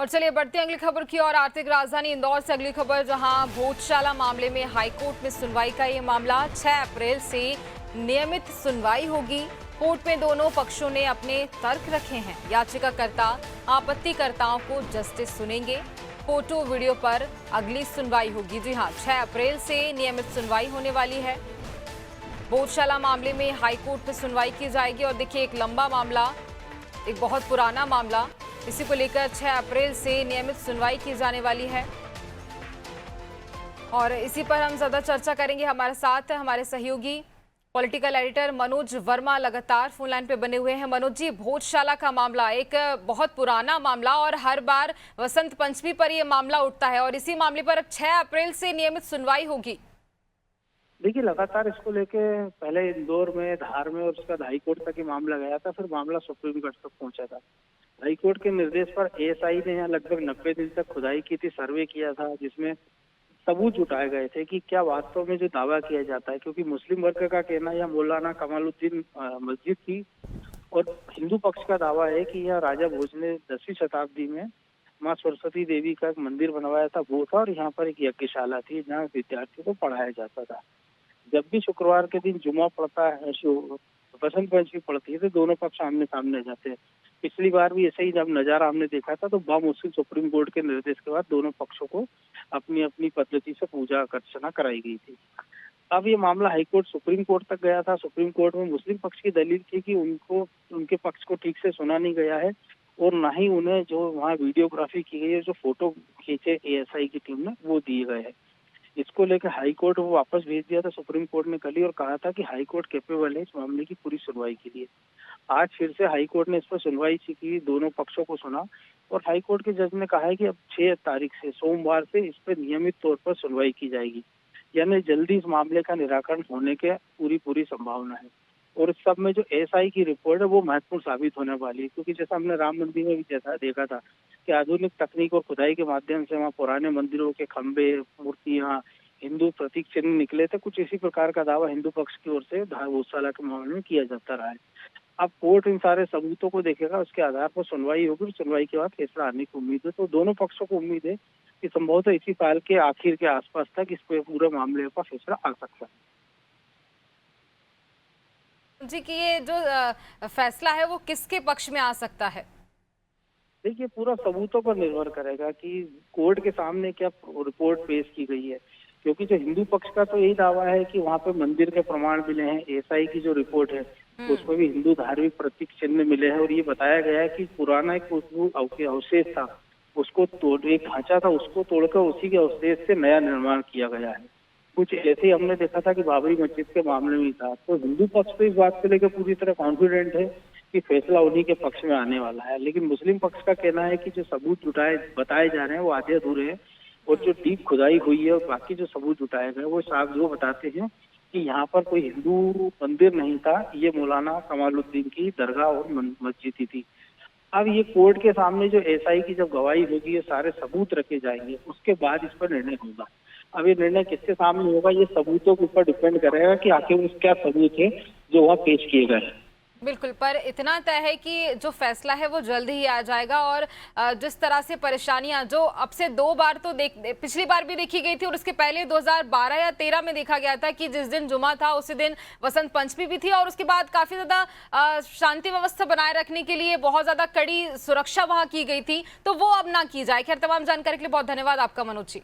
और चलिए बढ़ते हैं अगली खबर की और। आर्थिक राजधानी इंदौर से अगली खबर, जहां भोजशाला मामले में हाईकोर्ट में सुनवाई का ये मामला 6 अप्रैल से नियमित सुनवाई होगी। कोर्ट में दोनों पक्षों ने अपने तर्क रखे हैं। याचिकाकर्ता आपत्तिकर्ताओं को जस्टिस सुनेंगे। फोटो वीडियो पर अगली सुनवाई होगी। जी हां, 6 अप्रैल से नियमित सुनवाई होने वाली है। भोजशाला मामले में हाईकोर्ट में सुनवाई की जाएगी। और देखिए, एक लंबा मामला, एक बहुत पुराना मामला, इसी को लेकर 6 अप्रैल से नियमित सुनवाई की जाने वाली है। और इसी पर हम ज्यादा चर्चा करेंगे। हमारे साथ हमारे सहयोगी पॉलिटिकल एडिटर मनोज वर्मा लगातार फोन लाइन पे बने हुए हैं। मनोज जी, भोजशाला का मामला एक बहुत पुराना मामला और हर बार वसंत पंचमी पर यह मामला उठता है, और इसी मामले पर अब 6 अप्रैल से नियमित सुनवाई होगी। देखिए, लगातार इसको लेके पहले इंदौर में, धार में और उसका हाई कोर्ट तक ये मामला गया था। फिर मामला सुप्रीम कोर्ट तक पहुंचा था। हाई कोर्ट के निर्देश पर एएसआई ने यहाँ लगभग 90 दिन तक खुदाई की थी, सर्वे किया था, जिसमें सबूत जुटाए गए थे कि क्या वास्तव में जो दावा किया जाता है, क्योंकि मुस्लिम वर्ग का कहना यह मौलाना कमालुद्दीन मस्जिद थी और हिंदू पक्ष का दावा है कि यह राजा भोज ने 10वीं शताब्दी में माँ सरस्वती देवी का एक मंदिर बनवाया था, वो था। और यहाँ पर एक यज्ञशाला थी जहाँ विद्यार्थियों को पढ़ाया जाता था। जब भी शुक्रवार के दिन जुमा पड़ता है, बसंत पंचमी पड़ती है, तो दोनों पक्ष आमने सामने जाते हैं। पिछली बार भी ऐसे ही जब नजारा हमने देखा था, तो बामुश्किल सुप्रीम कोर्ट के निर्देश के बाद दोनों पक्षों को अपनी अपनी पद्धति से पूजा अर्चना कराई गई थी। अब ये मामला हाईकोर्ट सुप्रीम कोर्ट तक गया था। सुप्रीम कोर्ट में मुस्लिम पक्ष की दलील थी कि उनको, उनके पक्ष को ठीक से सुना नहीं गया है, और ना ही उन्हें जो वहाँ वीडियोग्राफी की गई है, जो फोटो खींचे एएसआई की टीम ने, वो दिए गए हैं। इसको लेकर हाई कोर्ट वो वापस भेज दिया था सुप्रीम कोर्ट ने कल ही, और कहा था कि हाई कोर्ट कैपेबल है इस मामले की पूरी सुनवाई के लिए। आज फिर से हाई कोर्ट ने इस पर सुनवाई की, दोनों पक्षों को सुना, और हाई कोर्ट के जज ने कहा है कि अब 6 तारीख से, सोमवार से, इस पर नियमित तौर पर सुनवाई की जाएगी। यानी जल्दी इस मामले का निराकरण होने के पूरी संभावना है। और इस सब में जो एएसआई की रिपोर्ट है वो महत्वपूर्ण साबित होने वाली है, क्योंकि जैसा हमने राम मंदिर में भी जैसा देखा था कि आधुनिक तकनीक और खुदाई के माध्यम से वहाँ पुराने मंदिरों के खंबे, मूर्तियां, हिंदू प्रतीक चिन्ह निकले थे। कुछ इसी प्रकार का दावा हिंदू पक्ष की ओर से भोजशाला के मामले में किया जाता रहा है। अब कोर्ट इन सारे सबूतों को देखेगा, उसके आधार पर सुनवाई होगी, और सुनवाई के बाद फैसला आने की उम्मीद है। तो दोनों पक्षों को उम्मीद है कि संभवतः इसी साल के आखिर के आसपास तक इस पूरे मामले का फैसला आ सकता है। जी, कि ये जो फैसला है वो किसके पक्ष में आ सकता है? देखिए, पूरा सबूतों पर निर्भर करेगा कि कोर्ट के सामने क्या रिपोर्ट पेश की गई है, क्योंकि जो हिंदू पक्ष का तो यही दावा है कि वहाँ पे मंदिर के प्रमाण मिले हैं। एएसआई की जो रिपोर्ट है उसमें भी हिंदू धार्मिक प्रतीक चिन्ह मिले हैं, और ये बताया गया है कि पुराना एक अवशेष था, उसको तोड़, एक ढांचा था, उसको तोड़कर उसी के अवशेष से नया निर्माण किया गया है। कुछ ऐसे ही हमने देखा था कि बाबरी मस्जिद के मामले में था। तो हिंदू पक्ष तो इस बात को लेकर पूरी तरह कॉन्फिडेंट है कि फैसला उन्हीं के पक्ष में आने वाला है। लेकिन मुस्लिम पक्ष का कहना है कि जो सबूत बताए जा रहे हैं वो आधे अधूरे हैं, और जो डीप खुदाई हुई है और बाकी जो सबूत जुटाए गए वो साफ जो बताते हैं कि यहाँ पर कोई हिंदू मंदिर नहीं था, ये मौलाना कमालुद्दीन की दरगाह और मस्जिद ही थी। अब ये कोर्ट के सामने जो एएसआई की जब गवाही होगी, ये सारे सबूत रखे जाएंगे, उसके बाद इस पर निर्णय होगा। अब ये निर्णय किसके सामने होगा, ये सबूतों के ऊपर डिपेंड करेगा कि आखिर उस क्या सबूत है जो वहाँ पेश किए गए हैं। बिल्कुल, पर इतना तय है कि जो फैसला है वो जल्द ही आ जाएगा। और जिस तरह से परेशानियां जो अब से 2 बार तो पिछली बार भी देखी गई थी, और उसके पहले 2012 या 13 में देखा गया था कि जिस दिन जुमा था उसी दिन वसंत पंचमी भी थी, और उसके बाद काफी ज्यादा शांति व्यवस्था बनाए रखने के लिए बहुत ज्यादा कड़ी सुरक्षा वहां की गई थी। तो वो अब ना की जाए। खैर, तमाम जानकारी के लिए बहुत धन्यवाद आपका मनोज जी।